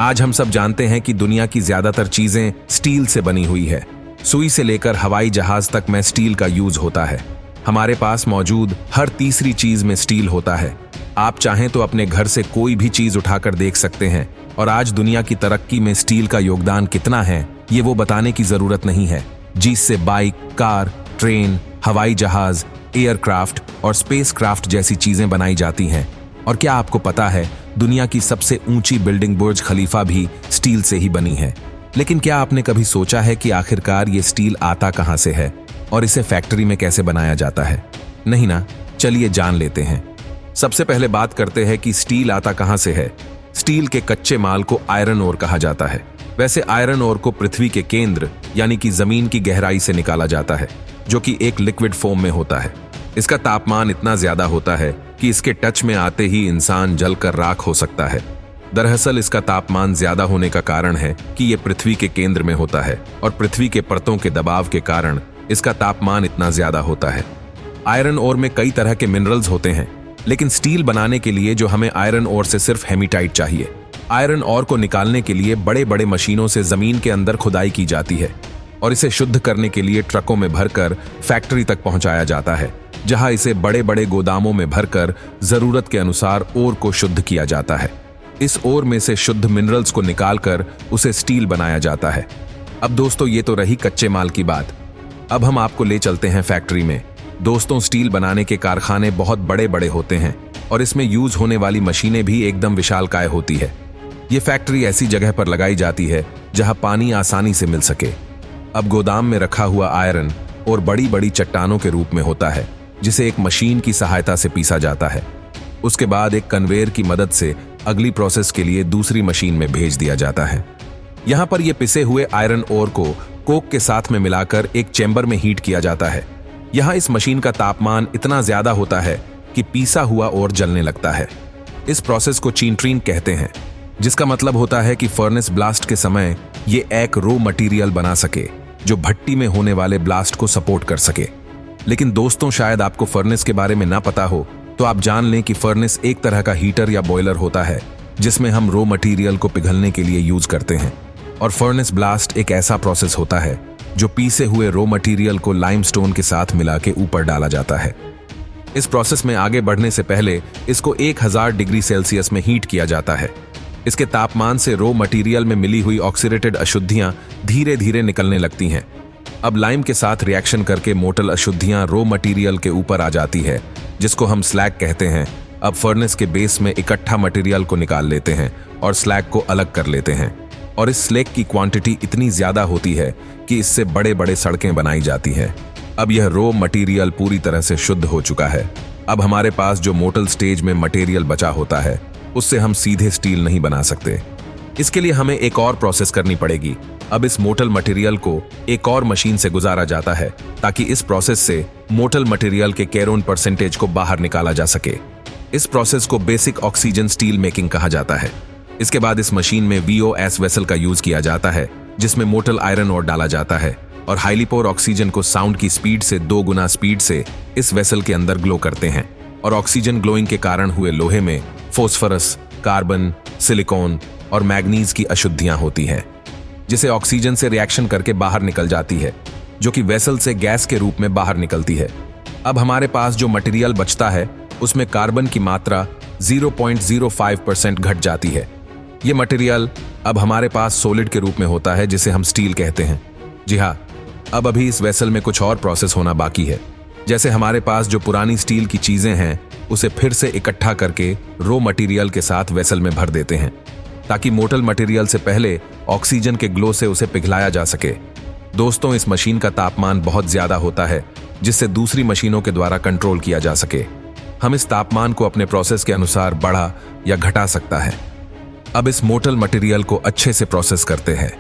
आज हम सब जानते हैं कि दुनिया की ज्यादातर चीजें स्टील से बनी हुई है। सुई से लेकर हवाई जहाज तक में स्टील का यूज होता है। हमारे पास मौजूद हर तीसरी चीज में स्टील होता है। आप चाहें तो अपने घर से कोई भी चीज उठाकर देख सकते हैं और आज दुनिया की तरक्की में स्टील का योगदान कितना है ये वो बताने की जरूरत नहीं है, जिससे बाइक, कार, ट्रेन, हवाई जहाज, एयरक्राफ्ट और स्पेसक्राफ्ट जैसी चीजें बनाई जाती हैं। और क्या आपको पता है, दुनिया की सबसे ऊंची बिल्डिंग बुर्ज खलीफा भी स्टील से ही बनी है। लेकिन क्या आपने कभी सोचा है कि आखिरकार ये स्टील आता कहां से है और इसे फैक्ट्री में कैसे बनाया जाता है? नहीं ना, चलिए जान लेते हैं। सबसे पहले बात करते हैं कि स्टील आता कहां से है। स्टील के कच्चे माल को आयरन ओर कहा जाता है। वैसे आयरन ओर को पृथ्वी के केंद्र यानी कि जमीन की गहराई से निकाला जाता है, जो कि एक लिक्विड फॉर्म में होता है। इसका तापमान इतना ज्यादा होता है कि इसके टच में आते ही इंसान जलकर राख हो सकता है। दरअसल इसका तापमान ज्यादा होने का कारण है कि यह पृथ्वी के केंद्र में होता है और पृथ्वी के परतों के दबाव के कारण इसका तापमान इतना ज्यादा होता है। आयरन ओर में कई तरह के मिनरल्स होते हैं, लेकिन स्टील बनाने के लिए जो हमें आयरन ओर से सिर्फ हेमेटाइट चाहिए। आयरन ओर को निकालने के लिए बड़े बड़े मशीनों से जमीन के अंदर खुदाई की जाती है और इसे शुद्ध करने के लिए ट्रकों में भरकर फैक्ट्री तक पहुंचाया जाता है, जहां इसे बड़े बड़े गोदामों में भरकर जरूरत के अनुसार ओर को शुद्ध किया जाता है। इस ओर में से शुद्ध मिनरल्स को निकालकर उसे स्टील बनाया जाता है। अब दोस्तों, ये तो रही कच्चे माल की बात। अब हम आपको ले चलते हैं फैक्ट्री में। दोस्तों, स्टील बनाने के कारखाने बहुत बड़े बड़े होते हैं और इसमें यूज होने वाली मशीनें भी एकदम विशालकाय होती है। ये फैक्ट्री ऐसी जगह पर लगाई जाती है जहां पानी आसानी से मिल सके। अब गोदाम में रखा हुआ आयरन और बड़ी बड़ी चट्टानों के रूप में होता है, जिसे एक मशीन की सहायता से पीसा जाता है। उसके बाद एक कन्वेयर की मदद से अगली प्रोसेस के लिए दूसरी मशीन में भेज दिया जाता है। यहां पर यह पिसे हुए आयरन ओर को कोक के साथ में मिलाकर एक चेंबर में हीट किया जाता है। यहां इस मशीन का तापमान इतना ज्यादा होता है कि पीसा हुआ ओर जलने लगता है। इस प्रोसेस को चींट्रीन कहते हैं, जिसका मतलब होता है कि फर्नेस ब्लास्ट के समय ये एक रो मटेरियल बना सके जो भट्टी में होने वाले ब्लास्ट को सपोर्ट कर सके। लेकिन दोस्तों, शायद आपको फर्नेस के बारे में ना पता हो, तो आप जान लें कि फर्नेस एक तरह का हीटर या बॉयलर होता है जिसमें हम रो मटेरियल को पिघलने के लिए यूज करते हैं। और फर्नेस ब्लास्ट एक ऐसा प्रोसेस होता है जो पीसे हुए रो मटेरियल को लाइमस्टोन के साथ मिला के ऊपर डाला जाता है। इस प्रोसेस में आगे बढ़ने से पहले इसको 1000 डिग्री सेल्सियस में हीट किया जाता है। इसके तापमान से रो मटेरियल में मिली हुई ऑक्सीडेटेड अशुद्धियां धीरे धीरे निकलने लगती हैं। अब लाइम के साथ रिएक्शन करके मोटल अशुद्धियां रो मटेरियल के ऊपर आ जाती है, जिसको हम स्लैग कहते हैं। अब फर्नेस के बेस में इकट्ठा मटेरियल को निकाल लेते हैं और स्लैग को अलग कर लेते हैं। और इस स्लैग की क्वांटिटी इतनी ज्यादा होती है कि इससे बड़े बड़े सड़कें बनाई जाती हैं। अब यह रो मटेरियल पूरी तरह से शुद्ध हो चुका है। अब हमारे पास जो मोटल स्टेज में मटेरियल बचा होता है, उससे हम सीधे स्टील नहीं बना सकते। इसके लिए हमें एक और प्रोसेस करनी पड़ेगी। अब इस मोटल मटेरियल को एक और मशीन से गुजारा जाता है ताकि इस प्रोसेस से मोटल मटेरियल के कैरोन परसेंटेज को बाहर निकाला जा सके। इस प्रोसेस को बेसिक ऑक्सीजन स्टील मेकिंग कहा जाता है। इसके बाद इस मशीन में VOS वेसल का यूज किया जाता है, जिसमें मोटल आयरन और डाला जाता है और हाईलीपोर ऑक्सीजन को साउंड की स्पीड से 2 गुना स्पीड से इस वेसल के अंदर ग्लो करते हैं। और ऑक्सीजन ग्लोइंग के कारण हुए लोहे में फॉस्फोरस, कार्बन, सिलिकॉन और मैग्नीज की अशुद्धियां होती हैं, जिसे ऑक्सीजन से रिएक्शन करके बाहर निकल जाती है, जो कि वेसल से गैस के रूप में बाहर निकलती है। अब हमारे पास जो मटेरियल बचता है उसमें कार्बन की मात्रा 0.05% घट जाती है। ये मटेरियल अब हमारे पास सॉलिड के रूप में होता है, जिसे हम स्टील कहते हैं। जी हाँ, अब अभी इस वेसल में कुछ और प्रोसेस होना बाकी है। जैसे हमारे पास जो पुरानी स्टील की चीजें हैं उसे फिर से इकट्ठा करके रो मटेरियल के साथ वेसल में भर देते हैं, ताकि मोटल मटेरियल से पहले ऑक्सीजन के ग्लो से उसे पिघलाया जा सके। दोस्तों, इस मशीन का तापमान बहुत ज्यादा होता है, जिससे दूसरी मशीनों के द्वारा कंट्रोल किया जा सके। हम इस तापमान को अपने प्रोसेस के अनुसार बढ़ा या घटा सकता है। अब इस मोटल मटेरियल को अच्छे से प्रोसेस करते हैं,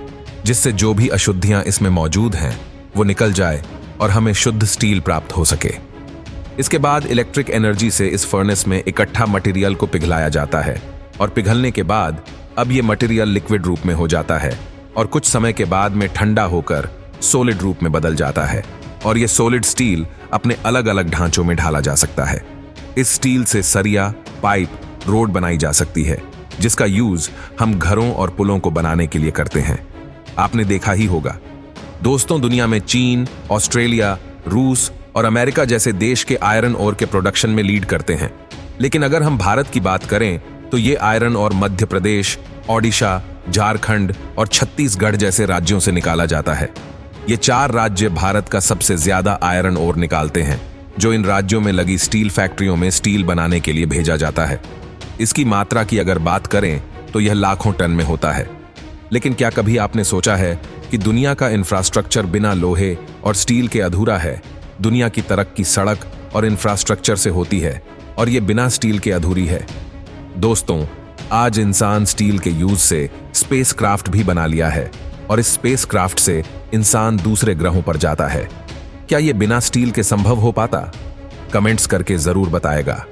जिससे जो भी अशुद्धियां इसमें मौजूद हैं वो निकल जाए और हमें शुद्ध स्टील प्राप्त हो सके। इसके बाद इलेक्ट्रिक एनर्जी से इस फर्नेस में इकट्ठा मटेरियल को पिघलाया जाता है और पिघलने के बाद अब ये मटेरियल लिक्विड रूप में हो जाता है और कुछ समय के बाद में ठंडा होकर सॉलिड रूप में बदल जाता है और ये सॉलिड स्टील अपने अलग अलग ढांचों में ढाला जा सकता है। इस स्टील से सरिया, पाइप, रोड बनाई जा सकती है। जिसका यूज हम घरों और पुलों को बनाने के लिए करते हैं। आपने देखा ही होगा दोस्तों, दुनिया में चीन, ऑस्ट्रेलिया, रूस और अमेरिका जैसे देश के आयरन ओर के प्रोडक्शन में लीड करते हैं। लेकिन अगर हम भारत की बात करें तो ये आयरन ओर मध्य प्रदेश, ओडिशा, झारखंड और छत्तीसगढ़ जैसे राज्यों से निकाला जाता है। ये 4 राज्य भारत का सबसे ज्यादा आयरन ओर निकालते हैं, जो इन राज्यों में लगी स्टील फैक्ट्रियों में स्टील बनाने के लिए भेजा जाता है। इसकी मात्रा की अगर बात करें तो यह लाखों टन में होता है। लेकिन क्या कभी आपने सोचा है कि दुनिया का इंफ्रास्ट्रक्चर बिना लोहे और स्टील के अधूरा है? दुनिया की तरक्की सड़क और इंफ्रास्ट्रक्चर से होती है और ये बिना स्टील के अधूरी है। दोस्तों, आज इंसान स्टील के यूज से स्पेसक्राफ्ट भी बना लिया है और इस स्पेसक्राफ्ट से इंसान दूसरे ग्रहों पर जाता है। क्या ये बिना स्टील के संभव हो पाता? कमेंट्स करके जरूर बताएगा।